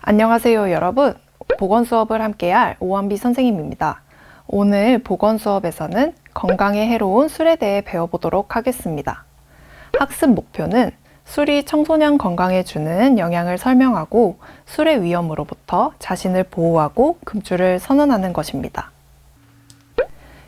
안녕하세요, 여러분. 보건 수업을 함께할 오한비 선생님입니다. 오늘 보건 수업에서는 건강에 해로운 술에 대해 배워보도록 하겠습니다. 학습 목표는 술이 청소년 건강에 주는 영향을 설명하고 술의 위험으로부터 자신을 보호하고 금주를 선언하는 것입니다.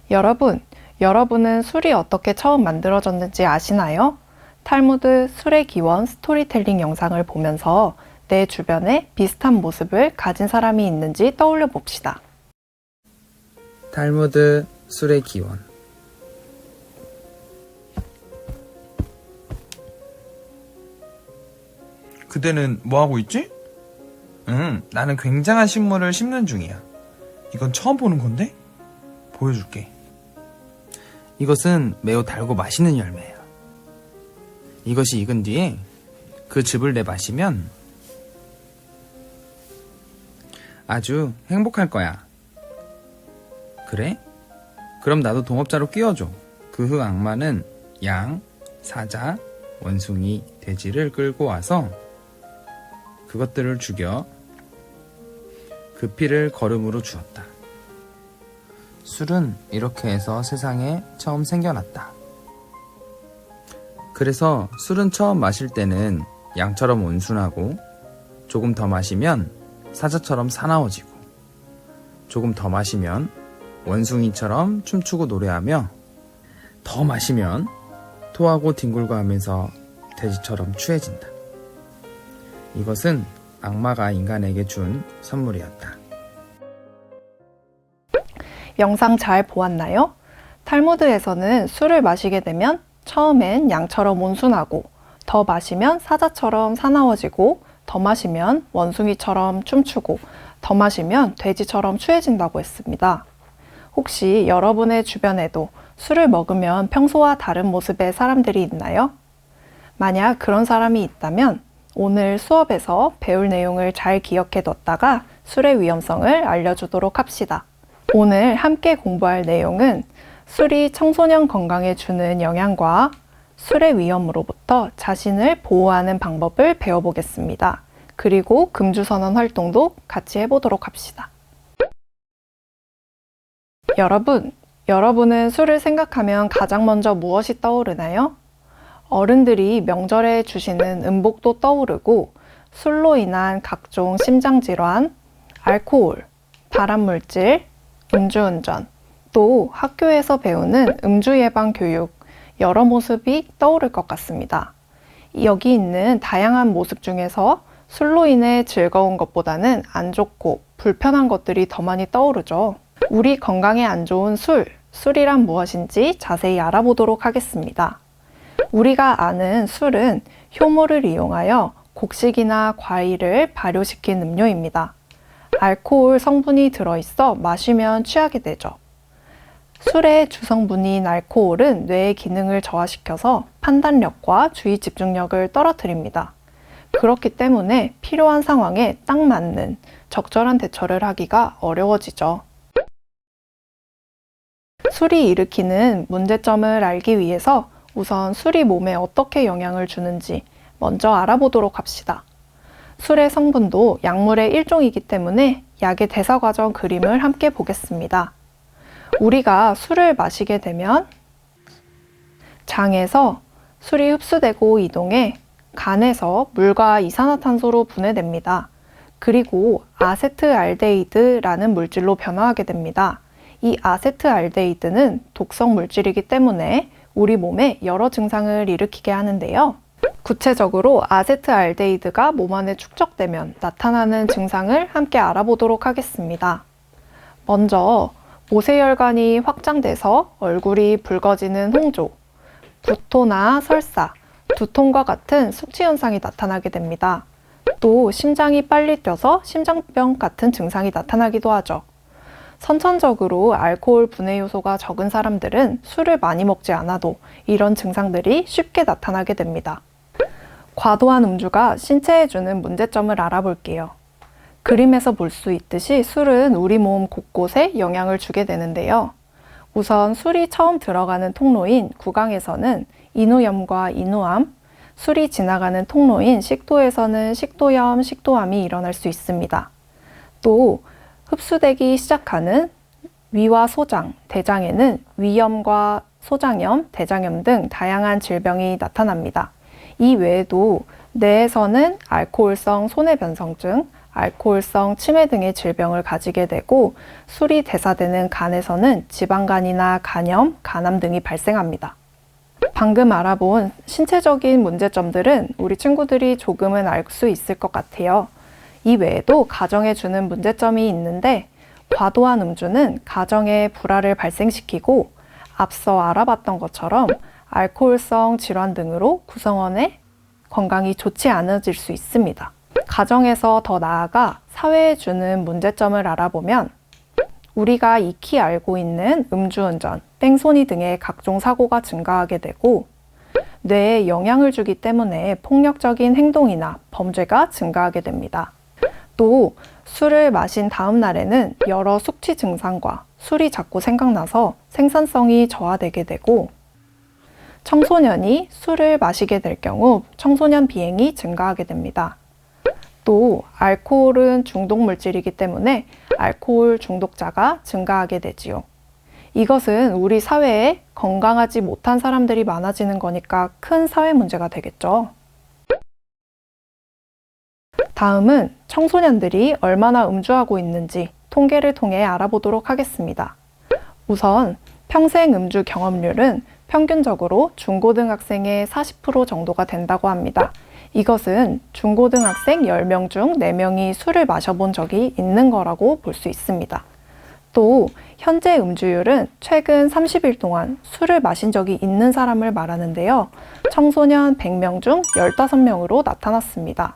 여러분은 술이 어떻게 처음 만들어졌는지 아시나요? 탈무드 술의 기원 스토리텔링 영상을 보면서 내 주변에 비슷한 모습을 가진 사람이 있는지 떠올려 봅시다. 탈무드 술의 기원. 그대는 뭐하고 있지? 나는 굉장한 식물을 심는 중이야. 이건 처음 보는 건데? 보여줄게. 이것은 매우 달고 맛있는 열매야. 이것이 익은 뒤에 그 즙을 내 마시면 아주 행복할 거야. 그래? 그럼 나도 동업자로 끼워줘. 그 후 악마는 양, 사자, 원숭이, 돼지를 끌고 와서 그것들을 죽여 그 피를 거름으로 주었다. 술은 이렇게 해서 세상에 처음 생겨났다. 그래서 술은 처음 마실 때는 양처럼 온순하고 조금 더 마시면 사자처럼 사나워지고 조금 더 마시면 원숭이처럼 춤추고 노래하며 더 마시면 토하고 뒹굴고 하면서 돼지처럼 추해진다. 이것은 악마가 인간에게 준 선물이었다. 영상 잘 보았나요? 탈무드에서는 술을 마시게 되면 처음엔 양처럼 온순하고 더 마시면 사자처럼 사나워지고 더 마시면 원숭이처럼 춤추고 더 마시면 돼지처럼 추해진다고 했습니다. 혹시 여러분의 주변에도 술을 먹으면 평소와 다른 모습의 사람들이 있나요? 만약 그런 사람이 있다면 오늘 수업에서 배울 내용을 잘 기억해 뒀다가 술의 위험성을 알려주도록 합시다. 오늘 함께 공부할 내용은 술이 청소년 건강에 주는 영향과 술의 위험으로부터 자신을 보호하는 방법을 배워보겠습니다. 그리고 금주선언 활동도 같이 해보도록 합시다. 여러분은 술을 생각하면 가장 먼저 무엇이 떠오르나요? 어른들이 명절에 주시는 음복도 떠오르고 술로 인한 각종 심장질환, 알코올, 발암물질, 음주운전, 또 학교에서 배우는 음주 예방 교육, 여러 모습이 떠오를 것 같습니다. 여기 있는 다양한 모습 중에서 술로 인해 즐거운 것보다는 안 좋고 불편한 것들이 더 많이 떠오르죠. 우리 건강에 안 좋은 술이란 무엇인지 자세히 알아보도록 하겠습니다. 우리가 아는 술은 효모를 이용하여 곡식이나 과일을 발효시킨 음료입니다. 알코올 성분이 들어있어 마시면 취하게 되죠. 술의 주성분인 알코올은 뇌의 기능을 저하시켜서 판단력과 주의 집중력을 떨어뜨립니다. 그렇기 때문에 필요한 상황에 딱 맞는 적절한 대처를 하기가 어려워지죠. 술이 일으키는 문제점을 알기 위해서 우선 술이 몸에 어떻게 영향을 주는지 먼저 알아보도록 합시다. 술의 성분도 약물의 일종이기 때문에 약의 대사과정 그림을 함께 보겠습니다. 우리가 술을 마시게 되면 장에서 술이 흡수되고 이동해 간에서 물과 이산화탄소로 분해됩니다. 그리고 아세트알데히드라는 물질로 변화하게 됩니다. 이 아세트알데히드는 독성 물질이기 때문에 우리 몸에 여러 증상을 일으키게 하는데요. 구체적으로 아세트알데히드가 몸 안에 축적되면 나타나는 증상을 함께 알아보도록 하겠습니다. 먼저 모세혈관이 확장돼서 얼굴이 붉어지는 홍조, 구토나 설사, 두통과 같은 숙취 현상이 나타나게 됩니다. 또 심장이 빨리 뛰어서 심장병 같은 증상이 나타나기도 하죠. 선천적으로 알코올 분해 요소가 적은 사람들은 술을 많이 먹지 않아도 이런 증상들이 쉽게 나타나게 됩니다. 과도한 음주가 신체에 주는 문제점을 알아볼게요. 그림에서 볼 수 있듯이 술은 우리 몸 곳곳에 영향을 주게 되는데요. 우선 술이 처음 들어가는 통로인 구강에서는 인후염과 인후암, 술이 지나가는 통로인 식도에서는 식도염, 식도암이 일어날 수 있습니다. 또 흡수되기 시작하는 위와 소장, 대장에는 위염과 소장염, 대장염 등 다양한 질병이 나타납니다. 이 외에도 뇌에서는 알코올성 손해변성증, 알코올성 치매 등의 질병을 가지게 되고 술이 대사되는 간에서는 지방간이나 간염, 간암 등이 발생합니다. 방금 알아본 신체적인 문제점들은 우리 친구들이 조금은 알 수 있을 것 같아요. 이 외에도 가정에 주는 문제점이 있는데 과도한 음주는 가정에 불화를 발생시키고 앞서 알아봤던 것처럼 알코올성 질환 등으로 구성원의 건강이 좋지 않아질 수 있습니다. 가정에서 더 나아가 사회에 주는 문제점을 알아보면 우리가 익히 알고 있는 음주운전, 뺑소니 등의 각종 사고가 증가하게 되고 뇌에 영향을 주기 때문에 폭력적인 행동이나 범죄가 증가하게 됩니다. 또 술을 마신 다음 날에는 여러 숙취 증상과 술이 자꾸 생각나서 생산성이 저하되게 되고 청소년이 술을 마시게 될 경우 청소년 비행이 증가하게 됩니다. 또 알코올은 중독 물질이기 때문에 알코올 중독자가 증가하게 되지요. 이것은 우리 사회에 건강하지 못한 사람들이 많아지는 거니까 큰 사회 문제가 되겠죠. 다음은 청소년들이 얼마나 음주하고 있는지 통계를 통해 알아보도록 하겠습니다. 우선 평생 음주 경험률은 평균적으로 중고등학생의 40% 정도가 된다고 합니다. 이것은 중고등학생 10명 중 4명이 술을 마셔본 적이 있는 거라고 볼 수 있습니다. 또 현재 음주율은 최근 30일 동안 술을 마신 적이 있는 사람을 말하는데요. 청소년 100명 중 15명으로 나타났습니다.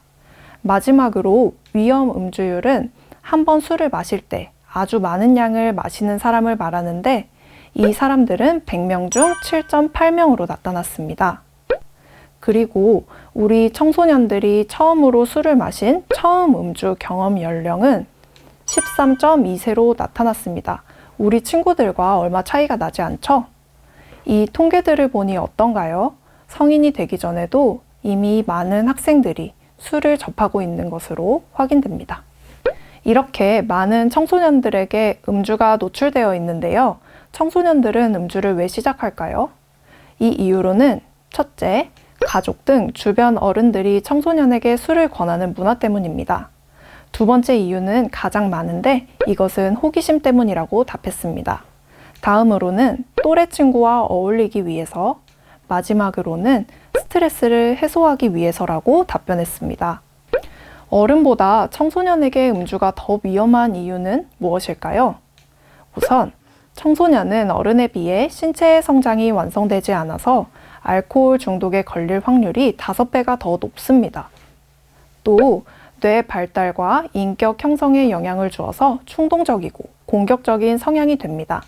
마지막으로 위험 음주율은 한 번 술을 마실 때 아주 많은 양을 마시는 사람을 말하는데 이 사람들은 100명 중 7.8명으로 나타났습니다. 그리고 우리 청소년들이 처음으로 술을 마신 처음 음주 경험 연령은 13.2세로 나타났습니다. 우리 친구들과 얼마 차이가 나지 않죠? 이 통계들을 보니 어떤가요? 성인이 되기 전에도 이미 많은 학생들이 술을 접하고 있는 것으로 확인됩니다. 이렇게 많은 청소년들에게 음주가 노출되어 있는데요. 청소년들은 음주를 왜 시작할까요? 이 이유로는 첫째, 가족 등 주변 어른들이 청소년에게 술을 권하는 문화 때문입니다. 두 번째 이유는 가장 많은데 이것은 호기심 때문이라고 답했습니다. 다음으로는 또래 친구와 어울리기 위해서, 마지막으로는 스트레스를 해소하기 위해서라고 답변했습니다. 어른보다 청소년에게 음주가 더 위험한 이유는 무엇일까요? 우선 청소년은 어른에 비해 신체의 성장이 완성되지 않아서 알코올 중독에 걸릴 확률이 5배가 더 높습니다. 또 뇌 발달과 인격 형성에 영향을 주어서 충동적이고 공격적인 성향이 됩니다.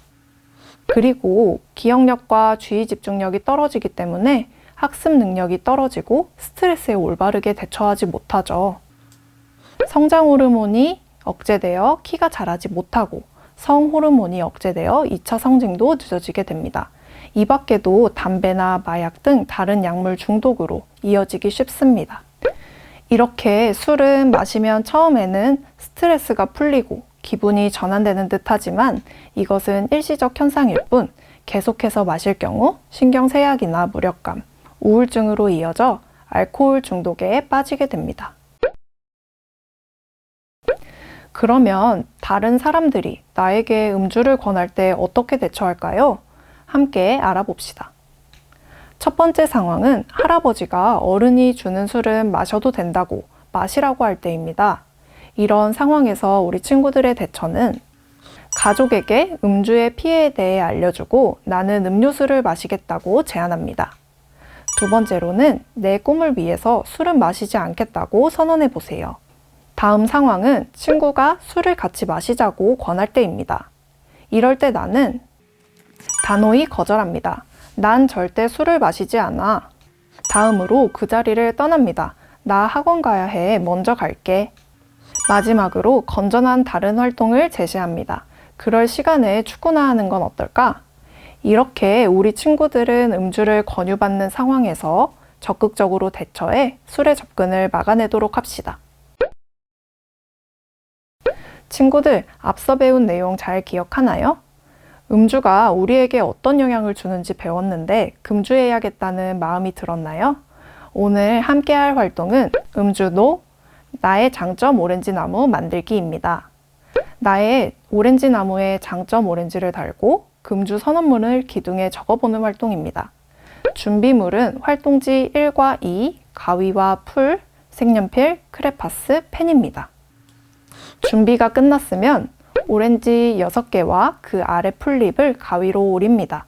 그리고 기억력과 주의 집중력이 떨어지기 때문에 학습 능력이 떨어지고 스트레스에 올바르게 대처하지 못하죠. 성장 호르몬이 억제되어 키가 자라지 못하고 성 호르몬이 억제되어 2차 성징도 늦어지게 됩니다. 이 밖에도 담배나 마약 등 다른 약물 중독으로 이어지기 쉽습니다. 이렇게 술은 마시면 처음에는 스트레스가 풀리고 기분이 전환되는 듯 하지만 이것은 일시적 현상일 뿐 계속해서 마실 경우 신경쇠약이나 무력감, 우울증으로 이어져 알코올 중독에 빠지게 됩니다. 그러면 다른 사람들이 나에게 음주를 권할 때 어떻게 대처할까요? 함께 알아봅시다. 첫 번째 상황은 할아버지가 어른이 주는 술은 마셔도 된다고 마시라고 할 때입니다. 이런 상황에서 우리 친구들의 대처는 가족에게 음주의 피해에 대해 알려주고 나는 음료수를 마시겠다고 제안합니다. 두 번째로는 내 꿈을 위해서 술은 마시지 않겠다고 선언해 보세요. 다음 상황은 친구가 술을 같이 마시자고 권할 때입니다. 이럴 때 나는 단호히 거절합니다. 난 절대 술을 마시지 않아. 다음으로 그 자리를 떠납니다. 나 학원 가야 해. 먼저 갈게. 마지막으로 건전한 다른 활동을 제시합니다. 그럴 시간에 축구나 하는 건 어떨까? 이렇게 우리 친구들은 음주를 권유받는 상황에서 적극적으로 대처해 술의 접근을 막아내도록 합시다. 친구들, 앞서 배운 내용 잘 기억하나요? 음주가 우리에게 어떤 영향을 주는지 배웠는데 금주해야겠다는 마음이 들었나요? 오늘 함께할 활동은 음주노 나의 장점 오렌지 나무 만들기입니다. 나의 오렌지 나무에 장점 오렌지를 달고 금주 선언문을 기둥에 적어보는 활동입니다. 준비물은 활동지 1과 2, 가위와 풀, 색연필, 크레파스, 펜입니다. 준비가 끝났으면 오렌지 6개와 그 아래 풀잎을 가위로 오립니다.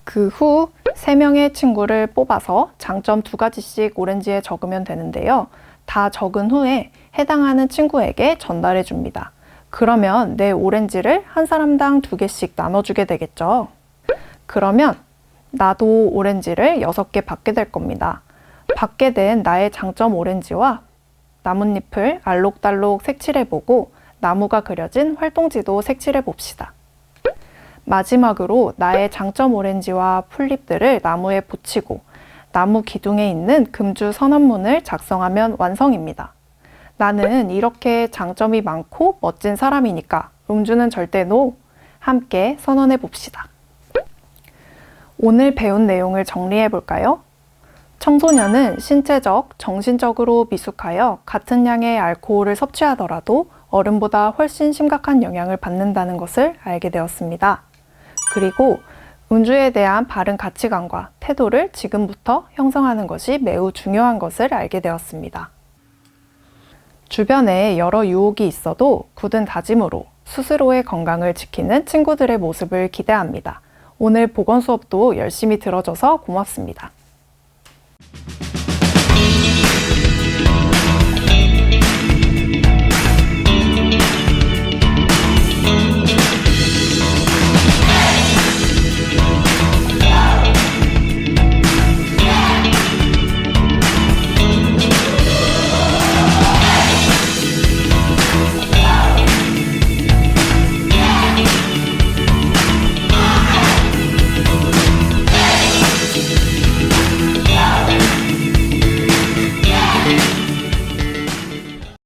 그 후 3명의 친구를 뽑아서 장점 2가지씩 오렌지에 적으면 되는데요. 다 적은 후에 해당하는 친구에게 전달해 줍니다. 그러면 내 오렌지를 한 사람당 2개씩 나눠주게 되겠죠. 그러면 나도 오렌지를 6개 받게 될 겁니다. 받게 된 나의 장점 오렌지와 나뭇잎을 알록달록 색칠해보고 나무가 그려진 활동지도 색칠해 봅시다. 마지막으로 나의 장점 오렌지와 풀잎들을 나무에 붙이고 나무 기둥에 있는 금주 선언문을 작성하면 완성입니다. 나는 이렇게 장점이 많고 멋진 사람이니까 음주는 절대 NO! 함께 선언해 봅시다. 오늘 배운 내용을 정리해 볼까요? 청소년은 신체적, 정신적으로 미숙하여 같은 양의 알코올을 섭취하더라도 어른보다 훨씬 심각한 영향을 받는다는 것을 알게 되었습니다. 그리고 음주에 대한 바른 가치관과 태도를 지금부터 형성하는 것이 매우 중요한 것을 알게 되었습니다. 주변에 여러 유혹이 있어도 굳은 다짐으로 스스로의 건강을 지키는 친구들의 모습을 기대합니다. 오늘 보건 수업도 열심히 들어줘서 고맙습니다.